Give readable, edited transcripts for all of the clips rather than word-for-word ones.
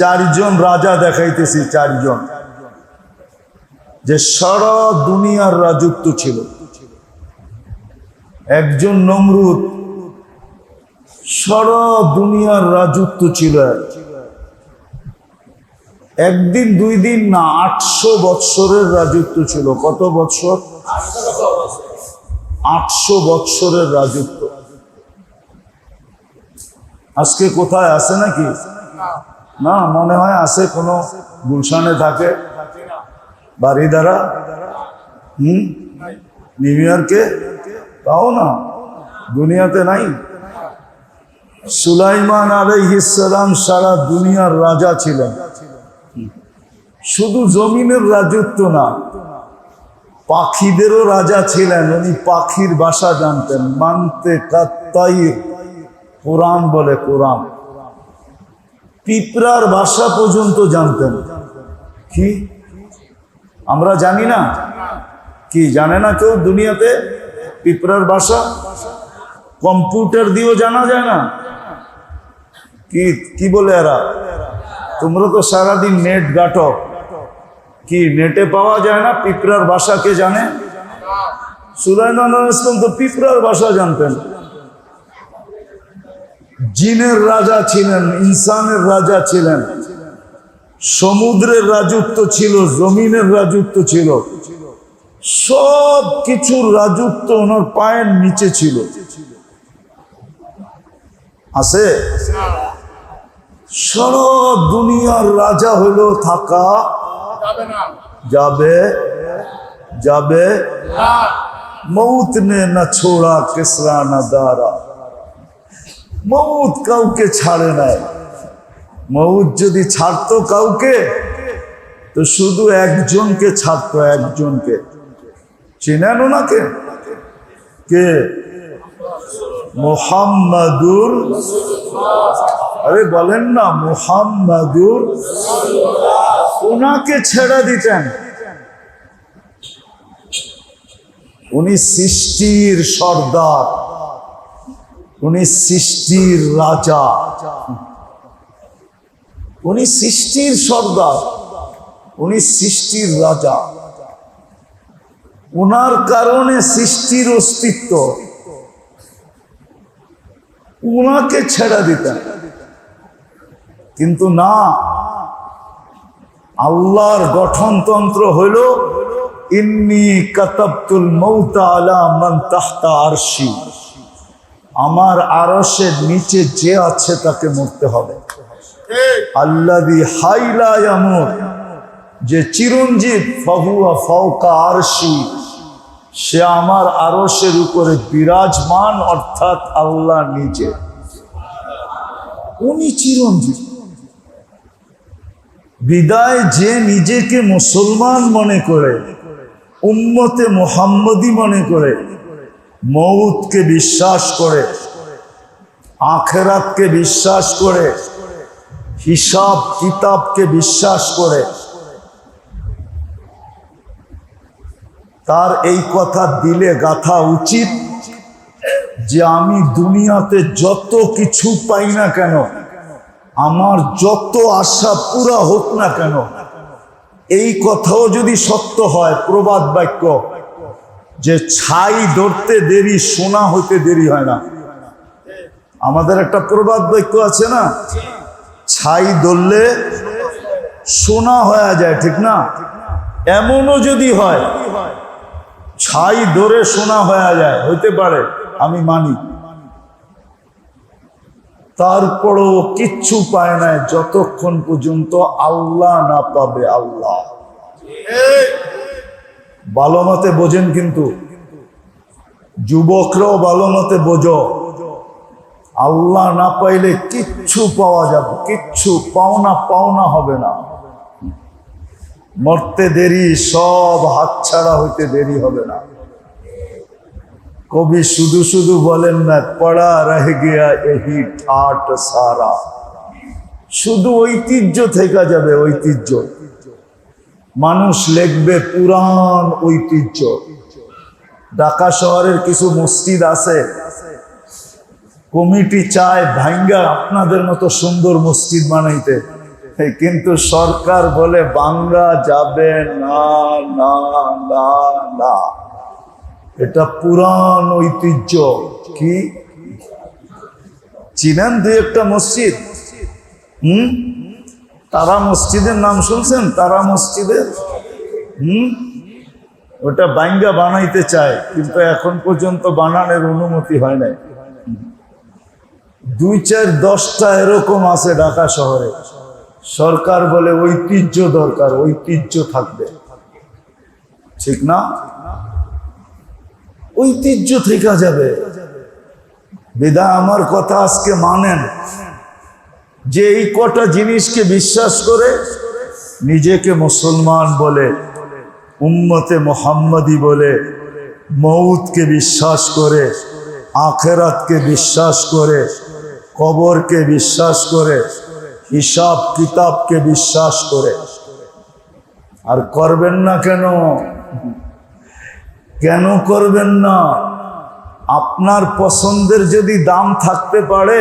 চারজন রাজা দেখাইতেছি, চারজন যে সারা দুনিয়ার রাজত্ব ছিল। একজন নমরুদ, সারা দুনিয়ার রাজত্ব ছিল। একদিন দুই দিন না, 800 বৎসরের রাজত্ব ছিল। কত বৎসর? 800 বৎসরের রাজত্ব। আজকে কোথায় আছে নাকি? না, মনে হয় আছে, কোনো গুলশানে থাকে, বাড়ি দ্বারা, নিউ ইয়র্কে, তাও না, দুনিয়াতে নাই। সুলাইমান আলাইহিস সালাম সারা দুনিয়ার রাজা ছিলেন। শুধু জমিনের রাজত্ব না, পাখিদেরও রাজা ছিলেন। উনি পাখির ভাষা জানতেন, মানতে কাত্তাইর, কোরআন বলে, কোরআন। পিঁপড়ার ভাষা পর্যন্ত জানতেন। কি আমরা জানি না? কি জানে না কেউ দুনিয়াতে পিঁপড়ার ভাষা? কম্পিউটার দিয়েও জানা যায় না? কি কি বলে এরা? তোমরা তো সারাদিন নেট ঘাটো, কি নেটে পাওয়া যায় না? পিঁপড়ার ভাষা কে জানে? সুলাইমান আলাইহিস সালাম তো পিঁপড়ার ভাষা জানতেন। জিনের রাজা ছিলেন, ইনসানের রাজা ছিলেন, সমুদ্রের রাজত্ব ছিল, জমিনের রাজত্ব ছিল, সব কিছুর রাজত্ব ওনার পায়ের নিচে ছিল। আছে? সারা দুনিয়ার রাজা হইল থাকা যাবে, যাবে মৌত নে না ছোড়া কিসরা না দারা। মৌত কাউকে ছাড়ে নাই। মৌত যদি ছাড়তো কাউকে, তো শুধু একজনকে ছাড়তো, একজনকে। চিনেন ওনাকে? কে? মুহাম্মাদুর, আরে বলেন না, মুহাম্মাদুর। ওনাকে ছেড়ে দিতেন। উনি সৃষ্টির সর্দার, উনি সৃষ্টির রাজা, উনি সৃষ্টির সর্দার, উনি সৃষ্টির রাজা। উনার কারণে সৃষ্টির অস্তিত্ব। উনাকে ছেড়ে দিতেন। কিন্তু না, আল্লাহর গঠনতন্ত্র হইল ইন্নী কাতাবতুল মাউতা আলা মান তাহতা আরশি। আমার আরশের নিচে যে আছে তাকে মরতে হবে। আল্লাযী হাইলা ইয়ামুত, যে চিরঞ্জীব, ফাহুয়া ফাওকা আরশি, সে আমার আরশের উপরে বিরাজমান, অর্থাৎ আল্লাহ নিজে। উনি চিরঞ্জীব। বিদায় যে নিজেকে মুসলমান মনে করে, উম্মতে মুহাম্মদী মনে করে, মৌতকে বিশ্বাস করে, আখিরাতকে বিশ্বাস করে, হিসাব কিতাবকে বিশ্বাস করে, তার এই কথা দিলে গাথা উচিত যে আমি দুনিয়াতে যত কিছু পাই না কেন, আমার যত আশা পুরা হোক না কেন, এই কথাও যদি সত্য হয়, প্রবাদ বাক্য যে ছাই ধরতে দেরি, সোনা হইতে দেরি হয় না। আমাদের একটা প্রবাদ বাক্য আছে না, ছাই ধরলে সোনা হয়ে যায়, ঠিক না? এমনও যদি হয় ছাই ধরে সোনা হয়ে যায়, হইতে পারে, আমি মানি। তারপরও কিচ্ছু পায় না যতক্ষণ পর্যন্ত আল্লাহ না পাবে। আল্লাহ ভালো মতে বোঝেন, কিন্তু যুবকরাও ভালো মতে বোঝো, আল্লাহ না পাইলে কিচ্ছু পাওয়া যাবে, কিচ্ছু পাওনা পাওনা হবে না। মরতে দেরি, সব হাতছাড়া হইতে দেরি হবে না। কবি শুধু শুধু বলেন না, পড়া রহ গিয়া এহি ঠাট সারা, শুধু ঐতিহ্য থেকে যাবে, ঐতিহ্য। মানুষ লিখবে পুরান ঐতিহ্য। ঢাকা শহরের কিছু মসজিদ আছে, কমিটি চায় ভাঙ্গা আপনাদের মতো সুন্দর মসজিদ বানাইতে, কিন্তু সরকার বলে ভাঙ্গা যাবে না, না, না, না। এটা পুরান ঐতিহ্য। কি চিনেন দুই একটা মসজিদ? তারা মসজিদের নাম শুনছেন? তারা মসজিদের ওটা ভাঙ্গা বানাইতে চায়, কিন্তু এখন পর্যন্ত বানানোর অনুমতি হয় নাই। 2-4-10টা এরকম আছে ঢাকা শহরে। সরকার বলে ঐতিহ্য দরকার, ঐতিহ্য থাকবে। ঠিক না? ঐতিহ্য থেকে যাবে। বিধায় আমার কথা আজকে মানেন যে এই কটা জিনিসকে বিশ্বাস করে নিজেকে মুসলমান বলে, উম্মতে মুহাম্মাদি বলে, মউতকে বিশ্বাস করে, আখেরাতকে বিশ্বাস করে, কবরকে বিশ্বাস করে, হিসাব কিতাবকে বিশ্বাস করে। আর করবেন না কেন? কেন করবেন না? আপনার পছন্দের যদি দাম থাকতে পারে,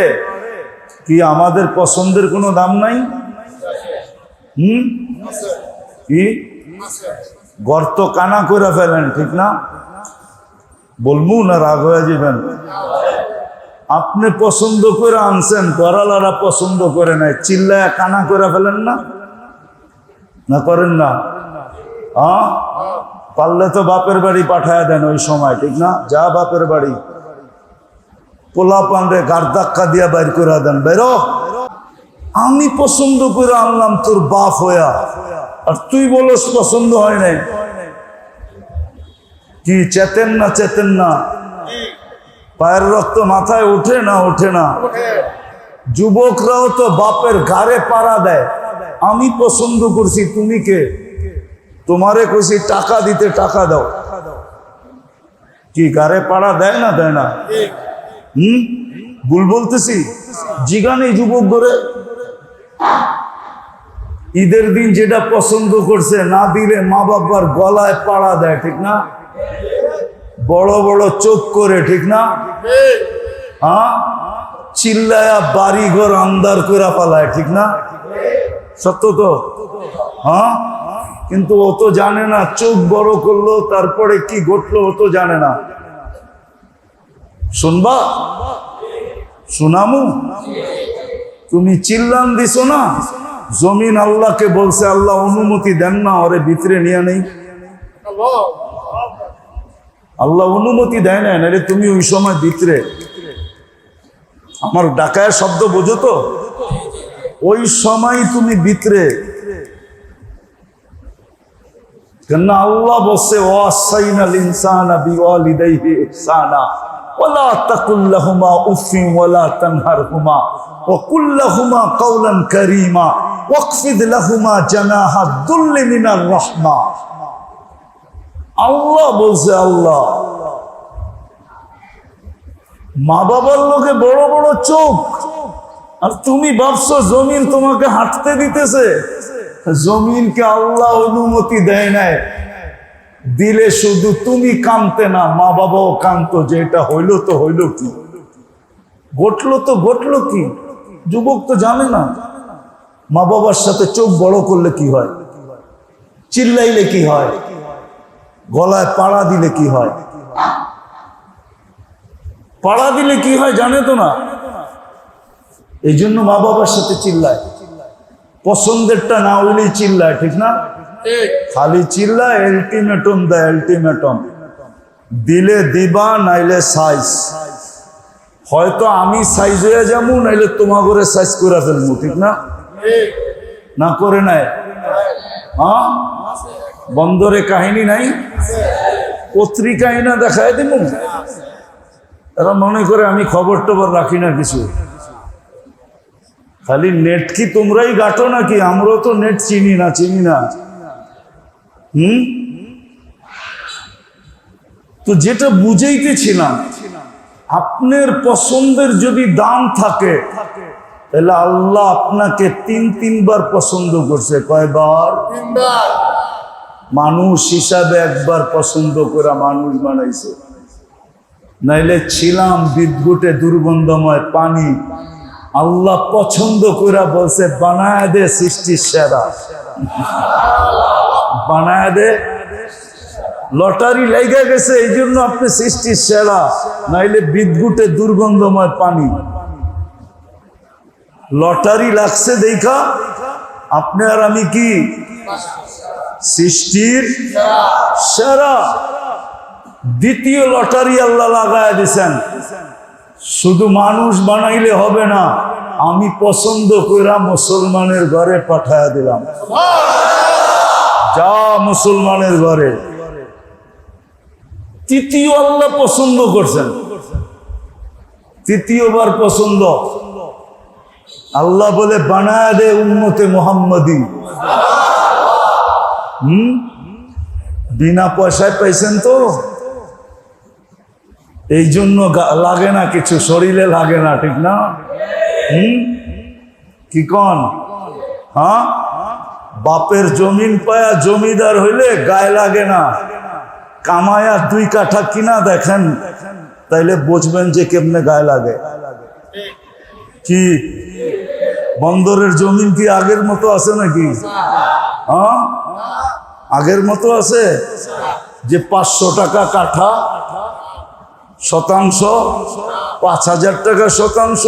কি আমাদের পছন্দের কোনো দাম নাই? কি গর্ত কানা করে ফেলেন, ঠিক না? বলবো না, রাগ হয়ে যাবেন। আপনি পছন্দ করে আনছেন, গড়ালারা পছন্দ করে নাই, চিল্লায় কানা করে ফেলেন না? না করেন না? পারলে তো বাপের বাড়ি পাঠায় দেন ওই সময়, ঠিক না? যা বাপের বাড়ি, পোলা পান্ডে গার ধাক্কা দিয়া বাইর করে দেন, বেরো। আমি পছন্দ করে আনলাম তোর বাপ হইয়া, আর তুই বলস পছন্দ হয় নাই। কি চেতেন না? চেতেন না? পায়ের রক্ত মাথায় ওঠে না? ওঠে না? যুবকরাও তো বাপের ঘাড়ে পাড়া দেয়। আমি পছন্দ করছি, তুমি কে? তোমারে কইছি টাকা দিতে, টাকা দাও। কি ঘাড়ে পাড়া দেয় না? দেয় না? ভুল বলতেছি? জিগানি যুবক ধরে ঈদের দিন যেটা পছন্দ করছে না দিলে মা বাবার গলায় পাড়া দেয়, ঠিক না? বড় বড় চোখ করে, ঠিক না? চিল্লায়া বাড়ি ঘর আন্দার করে পালায়, ঠিক না? সত্য তো? কিন্তু ও তো জানে না চোখ বড় করলো তারপরে কি ঘটলো, ও তো জানে না। শুনবা? শুনামু? তুমি চিল্লান দিছো না, জমিন আল্লাহকে বলছে, আল্লাহ অনুমতি দেন না ওরে ভিতরে নিয়ে নেই। আল্লাহ অনুমতি দেয় না, নাহলে তুমি ওই সময় ভিতরে। আমার ডাকায় শব্দ বোঝো তো? ওই সময় তুমি ভিতরে। কেননা আল্লাহ বলছে, ওয়াসাইনাল ইনসানা বিওয়ালিদাইহি ইহসানা ওয়ালা তাকুল্লাহুমা উফিন ওয়ালা তানহারহুমা ওয়া কুল্লাহুমা কাওলান কারীমা ওয়াকফিদ লাহুমা জানাহা দুল্লি মিনার রাহমা। আল্লাহ বলছে, আল্লাহ মা বাবার লোকে বড় বড় চোখ, আর তুমি ভাবছো জমিন তোমাকে হাঁটতে দিতেছে। জমিনকে আল্লাহ অনুমতি দেয় নাই, দিলে শুধু তুমি কাঁদতে না, মা বাবাও কাঁদতো যে এটা হইলো তো হইলো কি, ঘটলো তো ঘটলো কি। যুবক তো জানে না মা বাবার সাথে চোখ বড় করলে কি হয়, চিল্লাইলে কি হয়, গলায় পাড়া দিলে কি হয়। পাড়া দিলে কি হয় জানে তো না, এই জন্য মা বাবার সাথে চিল্লায়। পছন্দেরটা না হইলেই চিল্লায়, ঠিক না? খালি চিল্লায়, আলটিমেটম দেয়, আলটিমেটম দিলে দিবা, নাইলে সাইজ। হয়তো আমি সাইজ হয়ে যাবো, নাইলে তোমার ঘরে সাইজ করে ফেলবো, ঠিক না? না করে নাই? বন্দরে কাহিনী নাই? পত্রিকায় না দেখায় দিব। এরা মনে করে আমি খবর টবর রাখি না কিছু। খালি নেট কি তোমরাই গাটো নাকি? আমরাও তো নেট চিনি না, চিনি না। তো যেটা বুঝাইতেছিলাম, আপনার পছন্দের যদি দাম থাকে, তাহলে আল্লাহ আপনাকে 3-3 পছন্দ করছে। কয়বার? 3 মানুষ হিসাবে একবার পছন্দ করে মানুষ বানাইছে, নাইলে ছিলাম বিদ্যুটে দুর্গন্ধময় পানি, আল্লাহ পছন্দ করে বলছে বানায় দে সৃষ্টির সেরা, বানায় দে। লটারি লাইগা গেছে এই জন্য আপনি সৃষ্টির সেরা, নাইলে বিদ্যুটে দুর্গন্ধময় পানি। লটারি লাগছে দেখা আপনি আর আমি কি সৃষ্টির সেরা। দ্বিতীয় লটারি আল্লাহ লাগায় দিছেন, শুধু মানুষ বানাইলে হবে না, আমি পছন্দ কইরা মুসলমানের ঘরে পাঠায়া দিলাম। যা মুসলমানের ঘরে। তৃতীয় আল্লাহ পছন্দ করছেন, তৃতীয়বার পছন্দ। আল্লাহ বলে বানায় দে উম্মতে মুহাম্মাদি। বিনা পয়সায় পাইছেন তো, এই জন্য লাগে না কিছু, শরীরে লাগে না, ঠিক না? কি কন? হ্যাঁ, বাপের জমিন পায়া জমিদার হইলে গায়ে লাগে না, কামায়া 2 কাঠা কিনা দেখেন, তাইলে বুঝবেন যে কেমনে গায়ে লাগে। কি বন্দরের জমিন কি আগের মতো আছে নাকি? হ্যাঁ, আগের মতো আছে যে 500 টাকা কাঠা শতাংশ, 5000 টাকা শতাংশ,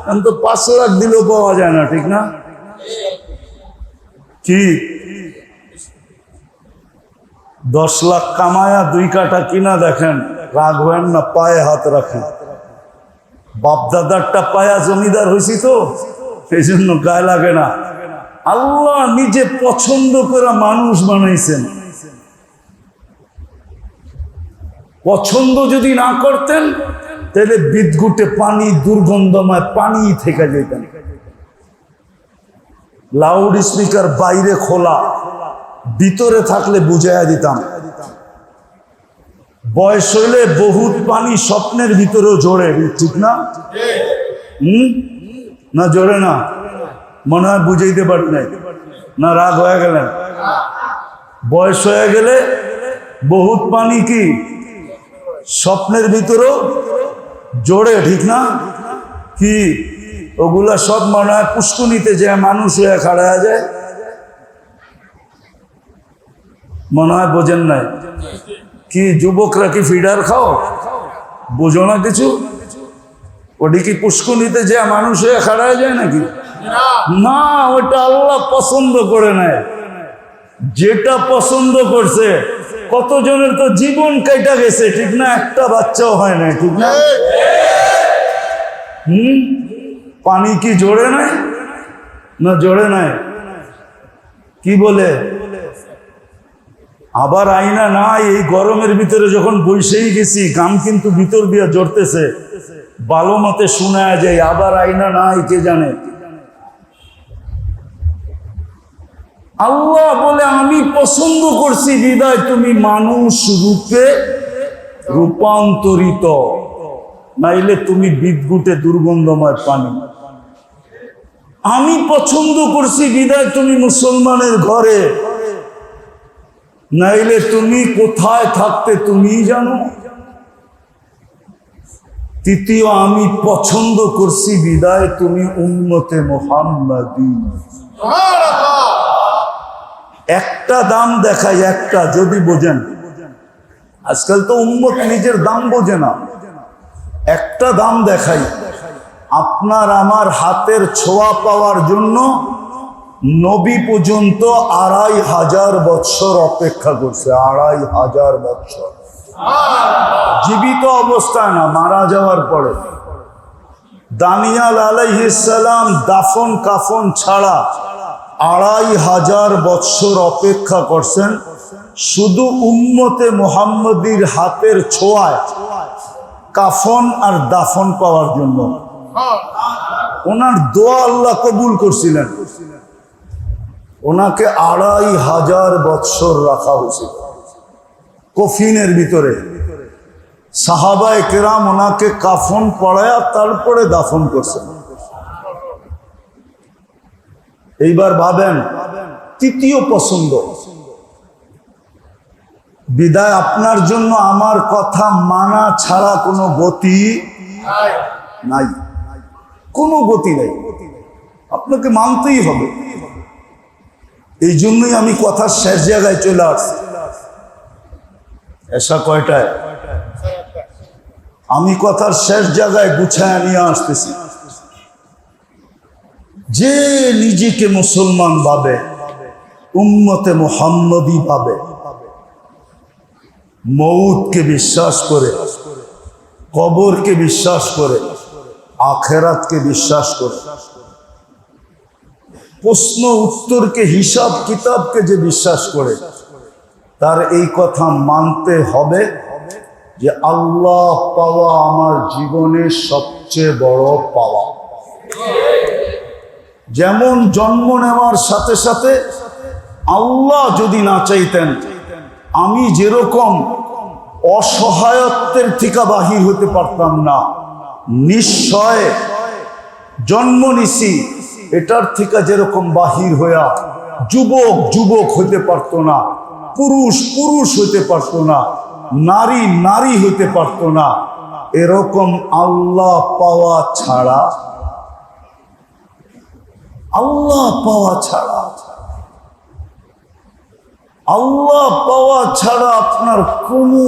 এখন তো 5 লাখ দিলেও পাওয়া যায় না, ঠিক না? কি 10 লাখ কামায়া 2 কাঠা কিনা দেখেন, রাগ হয় না, পায়ে হাত রাখে। বাপদাদারটা পায়া জমিদার হয়েছি তো, সেই জন্য গায়ে লাগে না। আল্লাহ নিজে পছন্দ করে মানুষ বানাইছেন। পছন্দ যদি না করতেন তাহলে বিদ্যুটে পানি, দুর্গন্ধময় পানি থেকে যেতেন। লাউড স্পিকার বাইরে খোলা, ভিতরে থাকলে বুঝাইয়া দিতাম। বয়স হইলে বহুত পানি স্বপ্নের ভিতরেও জোরে, ঠিক না? না জোরে না? মনে হয় বুঝাইতে পারি নাই, না রাগ হয়ে গেলেন? বয়স হয়ে গেলে বহুত পানি কি স্বপ্নের ভিতরেও জোরে, ঠিক না? কি ওগুলা সব মনে হয় পুষ্কুনিতে যে মানুষ হয়ে খাড়া যায়, মনে হয় বোঝেন নাই। কি যুবকরা কি ফিডার খাও, বোঝো না কিছু? ওটি কি পুষ্কুনিতে যে মানুষ হয়ে খাড়া যায় নাকি? না, ওটা আল্লাহ পছন্দ করে নেয়। যেটা পছন্দ করছে, কতজনের তো জীবন কাইটা গেছে, ঠিক না? একটা বাচ্চাও হয় না, ঠিক না? পানি কি জোরে নাই? না জোরে নাই? কি বলে? আবার আইনা নাই। এই গরমের ভিতরে যখন বসেই গেছি, গাম কিন্তু ভিতর দিয়া জড়তেছে, ভালো মতে শোনা যায়। আবার আইনা নাই, কে জানে? আল্লাহ বলে আমি পছন্দ করছি বিদায় তুমি মানুষ রূপে রূপান্তরিত, নাইলে তুমি বিদ্যুটে দুর্গন্ধময় পানি। আমি পছন্দ করছি বিদায় তুমি মুসলমানের ঘরে, নাইলে তুমি কোথায় থাকতে তুমি জানো। তৃতীয়, আমি পছন্দ করছি বিদায় তুমি উম্মতে মুহাম্মাদি। একটা দাম দেখাই, একটা যদি বোঝেন। আজকাল তো উম্মত নিজের দাম বোঝে না। একটা দাম দেখাই, আপনার আমার হাতের ছোঁয়া পাওয়ার জন্য নবী পর্যন্ত 2500 বৎসর অপেক্ষা করছে। 2500 বৎসর জীবিত অবস্থায় না, মারা যাওয়ার পরে। দানিয়াল আলাইহিস সালাম দাফন কাফন ছাড়া 2500 বৎসর অপেক্ষা করছেন শুধু উম্মতে মুহাম্মদীর হাতের ছোঁয়ায় কাফন আর দাফন পাওয়ার জন্য। ওনার দোয়া আল্লাহ কবুল করছিলেন, ওনাকে 2500 বৎসর রাখা হয়েছিল কফিনের ভিতরে। সাহাবায়ে কেরাম ওনাকে কাফন পড়ায়া তারপরে দাফন করছেন। এইবার ভাবেন, তৃতীয় পছন্দ বিদায় আপনার জন্য আমার কথা মানা ছাড়া কোনো গতি নাই। কোনো গতি নেই, আপনাকে মানতেই হবে। এই জন্যই আমি কথার শেষ জায়গায় চলে আসছি। এসা কয়টায়? আমি কথার শেষ জায়গায় গুছায় নিয়ে আসতেছি। যে নিজেকে মুসলমান ভাবে, উম্মতে মুহাম্মদী ভাবে, মৌতকে বিশ্বাস করে, কবরকে বিশ্বাস করে, আখেরাতকে বিশ্বাস করে, প্রশ্ন উত্তরকে, হিসাব কিতাবকে যে বিশ্বাস করে, তার এই কথা মানতে হবে যে আল্লাহ পাওয়া আমার জীবনের সবচেয়ে বড় পাওয়া। যেমন জন্ম নেওয়ার সাথে সাথে আল্লাহ যদি না চাইতেন আমি যেরকম অসহায়ত্বের থেকে বাহির হতে পারতাম না, নিশ্চয় জন্ম নিছি এটার থেকে যেরকম বাহির হইয়া যুবক যুবক হইতে পারত না, পুরুষ পুরুষ হইতে পারত না, নারী নারী হইতে পারত না, এরকম আল্লাহ পাওয়া ছাড়া, আল্লাহ পাওয়া ছাড়া, আল্লাহ পাওয়া ছাড়া আপনার কোনো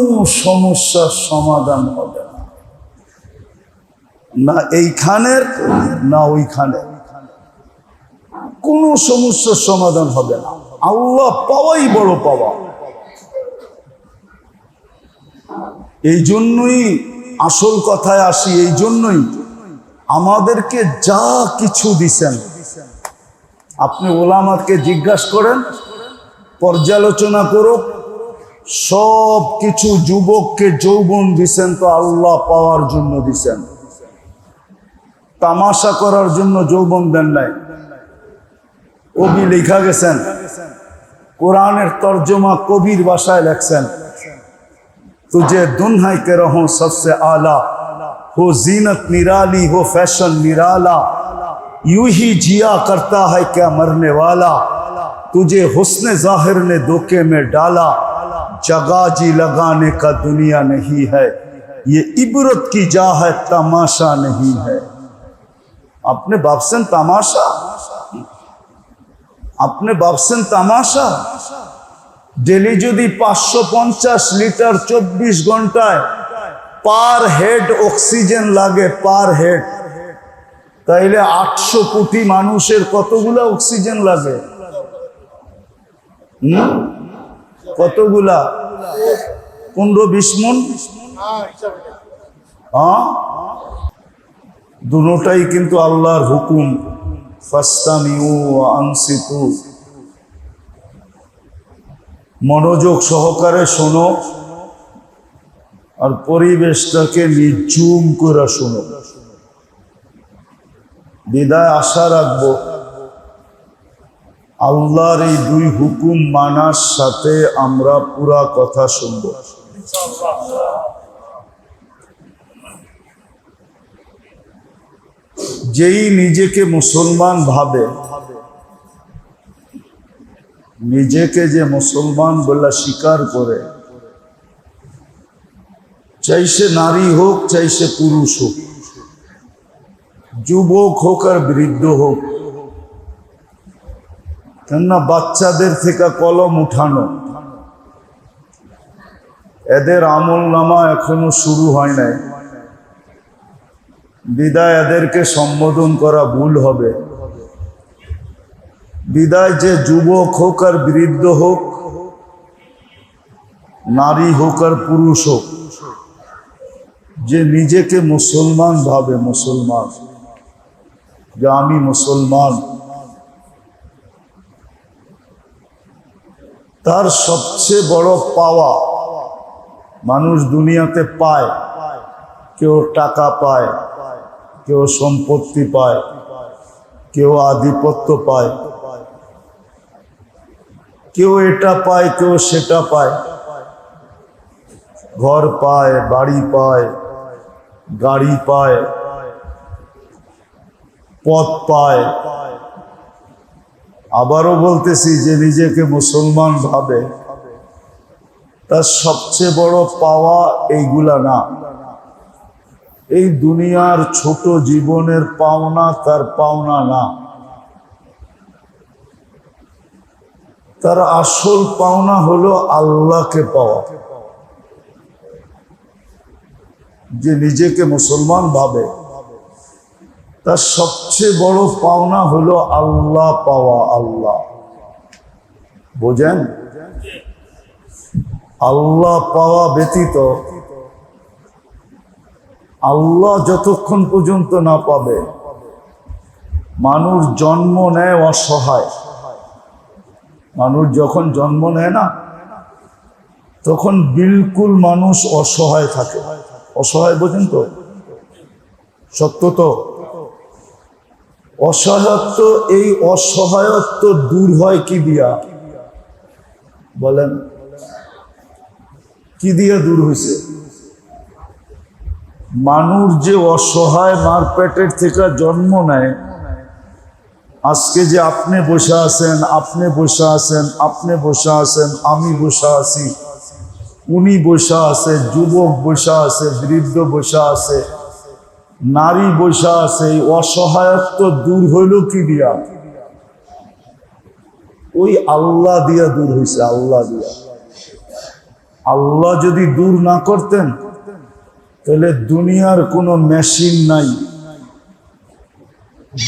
সমস্যার সমাধান হবে না, না এইখানের না ওইখানে, কোনো সমস্যার সমাধান হবে না। আল্লাহ পাওয়াই বড় পাওয়া। এই জন্যই আসল কথায় আসি, এই জন্যই আমাদেরকে যা কিছু দিছেন, আপনি ওলামাকে জিজ্ঞাসা করেন, পর্যালোচনা করুক, সব কিছু যুবককে যৌবন দিছেন তো আল্লাহ পাওয়ার জন্য দিছেন, তামাশা করার জন্য যৌবন দেন নাই। কবি লেখা গেছেন, কোরআনের তর্জমা কবির ভাষায় লেখছেন, तुझे दुन्हा के रहो सबसे आला, हो जीनत निराली हो फैशन निराला, यूं ही जिया करता है क्या मरने वाला, तुझे हुस्न जाहिर ने धोखे में डाला, जगह जी लगाने का दुनिया नहीं है, ये इबरत की जा है तमाशा नहीं है। अपने भाबसेन तमाशा, अपने भाबसेन तमाशा, डेली যদি 550 লিটার 24 ঘন্টায় পার হেড অক্সিজেন লাগে, পার হেড, তাইলে 800 কোটি মানুষের কতগুলা অক্সিজেন লাগে? কতগুলা? 15-20 মণ? হ্যাঁ, দুটোটাই কিন্তু আল্লাহর হুকুম, ফাস্তামিউ ওয়া আনসিতু, মনোযোগ সহকারে শোনো আর পরিবেশটাকে নিঝুম করে শোনো। বিদায় আশা রাখবো আল্লাহর এই দুই হুকুম মানার সাথে আমরা পুরা কথা শুনব। যেই নিজেকে মুসলমান ভাবে, নিজেকে যে মুসলমান বলে স্বীকার করে, চাই সে নারী হোক চাই সে পুরুষ হোক, যুবক হোক আর বৃদ্ধ হোক, কেননা বাচ্চাদের থেকে কলম উঠানো, এদের আমল নামা এখনো শুরু হয় নাই, বিদায় এদেরকে সম্বোধন করা ভুল হবে। বিদায় যে যুবক হোক আর বৃদ্ধ হোক, নারী হোক আর পুরুষ হোক, যে নিজেকে মুসলমান ভাবে, মুসলমান, যে আমি মুসলমান, তার সবচেয়ে বড় পাওয়া মানুষ দুনিয়াতে পায়। কেউ টাকা পায়, কেউ সম্পত্তি পায়, কেউ আধিপত্য পায়, কেউ এটা পায়, কেউ সেটা পায়, ঘর পায়, বাড়ি পায়, গাড়ি পায়, পদ পায়। আবারও বলতেছি, যে নিজেকে মুসলমান ভাবে তার সবচেয়ে বড় পাওয়া এইগুলা না। এই দুনিয়ার ছোট জীবনের পাওনা তার পাওনা না, তার আসল পাওনা হলো আল্লাহকে পাওয়া। যে নিজেকে মুসলমান ভাবে তার সবচেয়ে বড় পাওনা হলো আল্লাহ পাওয়া। আল্লাহ বোঝেন? আল্লাহ পাওয়া ব্যতীত আল্লাহ যতক্ষণ পর্যন্ত না পাবে, মানুষ জন্ম নেয় অসহায়। মানুষ যখন জন্ম নেয় না, তখন বিলকুল মানুষ অসহায় থাকে। অসহায় বোঝেন তো? সত্য তো? অসহায়ত্ব, এই অসহায়ত্ব দূর হয় কি দিয়া বলেন? কি দিয়া দূর হয়েছে? মানুষ যে অসহায় মার পেটের থেকে জন্ম নেয়, আজকে যে আপনি বসে আছেন, আপনি বসে আছেন, আপনি বসে আছেন, আমি বসে আছি, উনি বসে আছে, যুবক বসে আছে, বৃদ্ধ বসে আছে, নারী বসে আছে, এই অসহায়ত্ব দূর হইল কি দিয়া? ওই আল্লাহ দিয়া দূর হয়েছে। আল্লাহ দিয়া। আল্লাহ যদি দূর না করতেন তাহলে দুনিয়ার কোনো মেশিন নাই,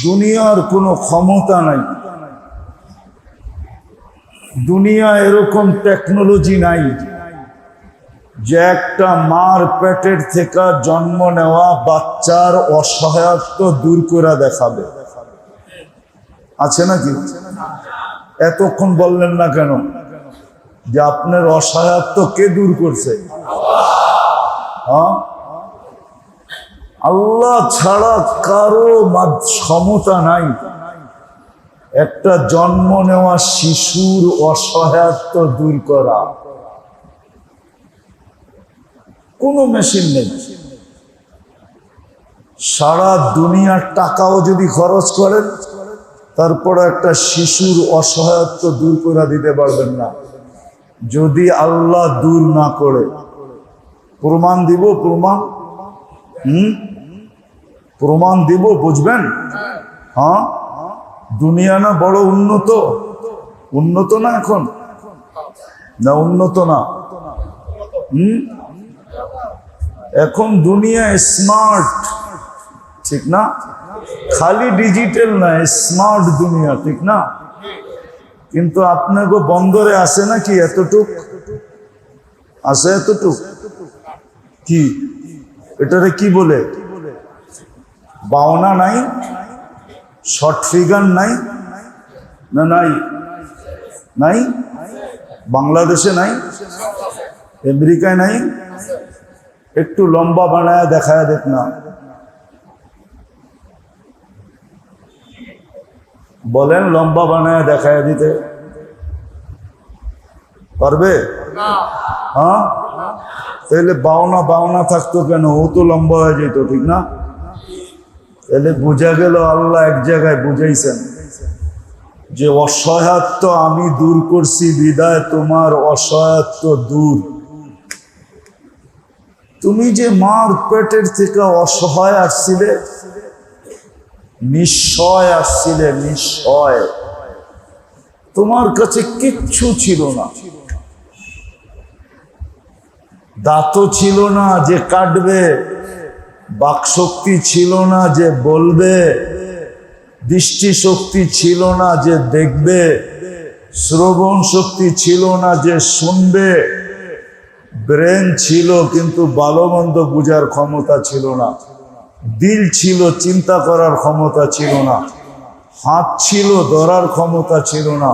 দুনিয়ার কোনো ক্ষমতা নাই, দুনিয়া এরকম টেকনোলজি নাই যে একটা মার পেটের থেকে জন্ম নেওয়া বাচ্চার অসহায়ত্ব দূর করে দেখাবে। আছে নাকি? এতক্ষণ বললেন না কেন যে আপনার অসহায়ত্ব কে দূর করছে? হ্যাঁ, আল্লাহ ছাড়া কারো ক্ষমতা নাই একটা জন্ম নেওয়া শিশুর অসহায়ত্ব দূর করা। কোনো মেশিন নেই। সারা দুনিয়ার টাকাও যদি খরচ করেন, তারপর একটা শিশুর অসহায়ত্ব দূর করে দিতে পারবেন না, যদি আল্লাহ দূর না করে। প্রমাণ দিব, প্রমাণ প্রমাণ দিব, বুঝবেন? হ্যাঁ, দুনিয়া না বড় উন্নত? উন্নত না এখন? না উন্নত না? এখন দুনিয়া স্মার্ট, ঠিক না? খালি ডিজিটাল না, স্মার্ট দুনিয়া, ঠিক না? কিন্তু আপনাকে বন্দরে আসে নাকি এতটুক? আসে এতটুক? কি এটারে কি বলে? বাওনা নাই? শর্ট ফিগার নাই? না নাই? নাই? বাংলাদেশে নাই? আমেরিকায় নাই? একটু লম্বা বানায় দেখায় দেখ না। বলেন, লম্বা বানায় দেখায় দিতে পারবে? হ্যাঁ, তাহলে বাওনা বাওনা থাকতো কেন? ও তো লম্বা হয়ে যেত, ঠিক না? তাহলে বোঝা গেল আল্লাহ এক জায়গায় বুঝাইছেন যে অসহায়ত্ব আমি দূর করছি, বিদায় তোমার অসহায়ত্ব দূর। তুমি যে মার পেটের থেকে অসহায় আসছিলে, নিঃসয় আসছিলে, নিঃসয়, তোমার কাছে কিচ্ছু ছিল না, দাঁতও ছিল না যে কাটবে, বাকশক্তি ছিল না যে বলবে, দৃষ্টিশক্তি ছিল না যে দেখবে, শ্রবণ শক্তি ছিল না যে শুনবে, ব্রেন ছিল কিন্তু ভালো মন্দ বুঝার ক্ষমতা ছিল না, দিল ছিল চিন্তা করার ক্ষমতা ছিল না, হাত ছিল ধরার ক্ষমতা ছিল না,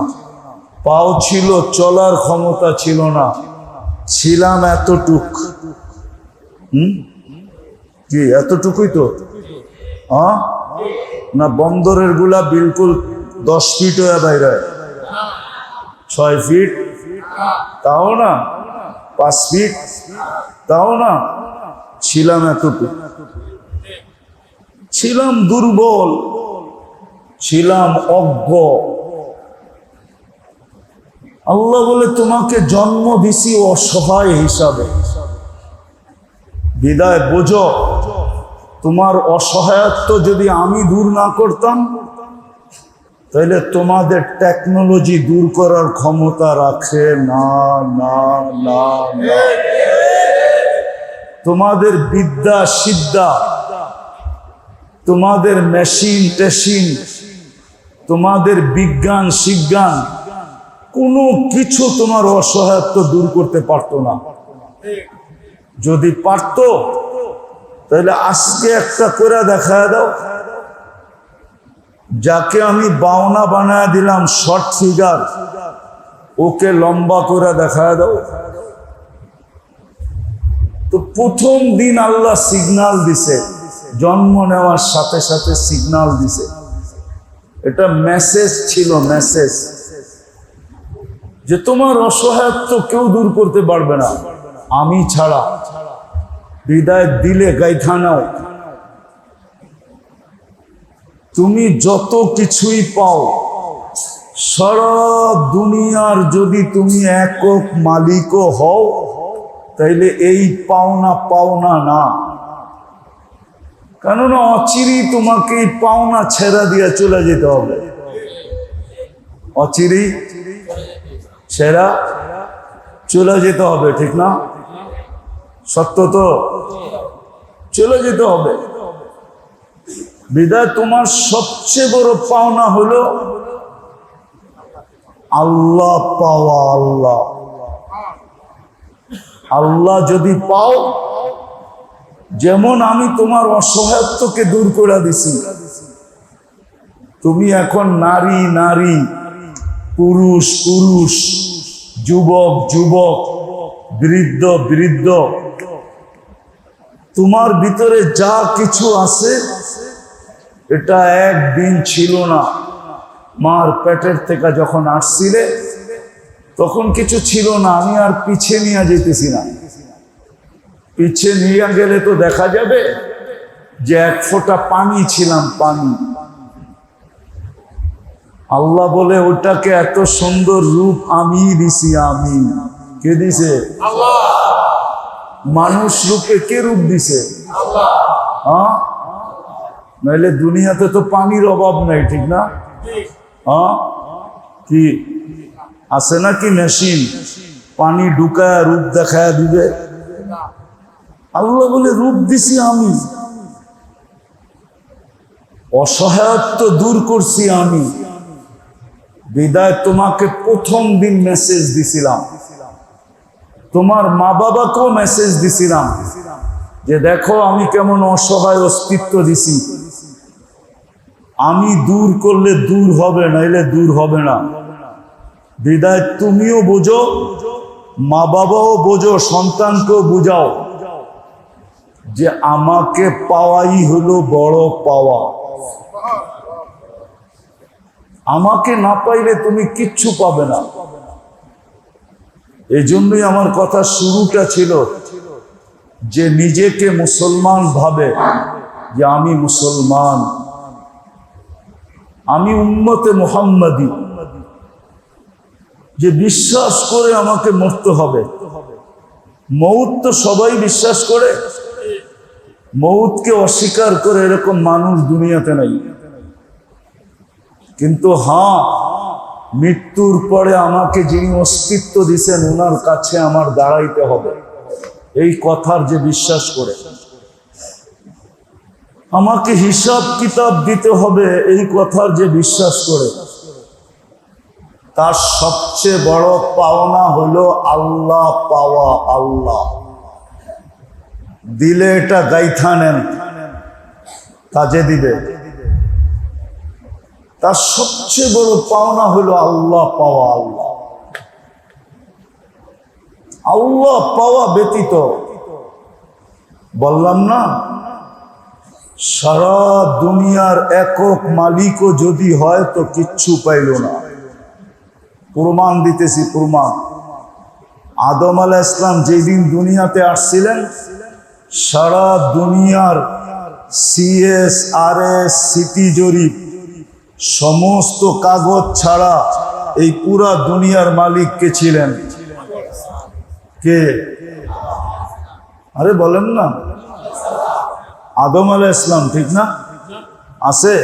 পাও ছিল চলার ক্ষমতা ছিল না, ছিলাম এতটুক। কি এতটুকুই তো? হ্যাঁ না, বন্দরের গুলা বিলকুল 10 ফিট হয়ে বাইরে, 6 ফিট তাও না, 5 ফিট তাও না, ছিলাম এতটুকু। ছিলাম দুর্বল, ছিলাম অজ্ঞ। আল্লাহ বলে তোমাকে জন্ম দিছি অসহায় হিসাবে, বিদায় বোঝো তোমার অসহায়ত্ব যদি আমি দূর না করতাম, তাহলে তোমাদের টেকনোলজি দূর করার ক্ষমতা রাখে না। না না না, তোমাদের বিদ্যা সিদ্ধা, তোমাদের মেশিন টেশিন, তোমাদের বিজ্ঞান শিজ্ঞান কোনো কিছু তোমার অসহায়ত্ব দূর করতে পারতো না। যদি পারতো তাহলে আজকে একটা করে দেখা দাও, যাকে আমি বাওনা বানায় দিলাম শর্ট ফিগার, ওকে লম্বা করে দেখা দাও। তো প্রথম দিন আল্লাহ সিগন্যাল দিছে, জন্ম নেওয়ার সাথে সাথে সিগন্যাল দিছে। এটা মেসেজ ছিল, মেসেজ যে তোমার অসহায়ত্ব কেউ দূর করতে পারবে না আমি ছাড়া। হৃদয় দিলে গাইথা নাও, তুমি যত কিছুই পাও সারা দুনিয়ার যদি তুমি একক মালিকও হও, তাইলে এই পাওনা পাওনা না। কেননা অচিরেই তোমাকে এই পাওনা ছেড়া দিয়ে চলে যেতে হবে। অচিরেই ছেড়া চলে যেতে হবে, ঠিক না? সত্য তো, চলে যেতে হবে। বিদায় তোমার সবচেয়ে বড় পাওনা হলো আল্লাহ পাওয়া। আল্লাহ আল্লাহ যদি পাও, যেমন আমি তোমার অসহায়ত্বকে দূর করে দিছি, তুমি এখন নারী নারী, পুরুষ পুরুষ, যুবক যুবক, বৃদ্ধ বৃদ্ধ, তোমার ভিতরে যা কিছু আছে এটা একদিন ছিল না। মার পেটের থেকে যখন আসছিলে তখন কিছু ছিল না। আমি আর পিছে নিয়ে যেতেছি না, পিছে নিয়ে গেলে তো দেখা যাবে যে এক ফোঁটা পানি ছিলাম, পানি। আল্লাহ বলে ওটাকে এত সুন্দর রূপ আমি দিছি। আমি কে দিছে? আল্লাহ। মানুষ রূপে কে রূপ দিছে? আল্লাহ। হ্যাঁ, নাহলে দুনিয়াতে তো পানির অভাব নাই, ঠিক না? হ্যাঁ, কি আছে নাকি মেশিন পানি ঢুকায় রূপ দেখায় দিবে? আল্লাহ বলে রূপ দিছি আমি, অসহায়ত্ব দূর করছি আমি। বিদায় তোমাকে প্রথম দিন মেসেজ দিছিলাম, তোমার মা বাবাকেও মেসেজ দিছিলাম যে দেখো আমি কেমন অসহায় অস্তিত্ব দিছি। আমি দূর করলে দূর হবে, নাইলে দূর হবে না। বিদায় তুমিও বোঝো, মা বাবাও বোঝো, সন্তানকেও বুঝাও যে আমাকে পাওয়াই হলো বড় পাওয়া। আমাকে না পাইলে তুমি কিচ্ছু পাবে না। এই জন্যই আমার কথা শুরুটা ছিল যে নিজেকে মুসলমান ভাবে যে আমি মুসলমান, আমি উম্মতে মুহাম্মাদি, যে বিশ্বাস করে আমাকে মরতে হবে। মৌত তো সবাই বিশ্বাস করে, মৌতকে অস্বীকার করে এরকম মানুষ দুনিয়াতে নাই। কিন্তু হ্যাঁ, মৃত্যুর পরে আমাকে যিনি অস্তিত্ব দিছেন ওনার কাছে আমার দাঁড়াইতে হবে, এই কথার যে বিশ্বাস করে। আমাকে হিসাব কিতাব দিতে হবে, এই কথার যে বিশ্বাস করে। তার সবচেয়ে বড় পাওনা হলো আল্লাহ পাওয়া। আল্লাহ দিলে এটা গাইথা নেন, কাজে দিবে। তার সবচেয়ে বড় পাওনা হলো আল্লাহ পাওয়া। আল্লাহ আল্লাহ পাওয়া ব্যতীত, বললাম না, সারা দুনিয়ার একক মালিকও যদি হয় তো কিচ্ছু পাইল না। প্রমাণ দিতেছি, প্রমাণ। আদম আলাইহিস সালাম যেদিন দুনিয়াতে আসছিলেন, সারা দুনিয়ার CSRS সিটি জরিপ সমস্ত কাগজ ছাড়া এই পুরা দুনিয়ার মালিক কে ছিলেন? কে? আরে বলেন না। আদম আলাইহিস সালাম, ঠিক না? আছে?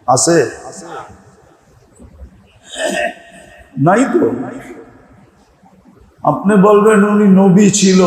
আছে? নাই তো। আপনি বলবেন উনি নবী ছিল,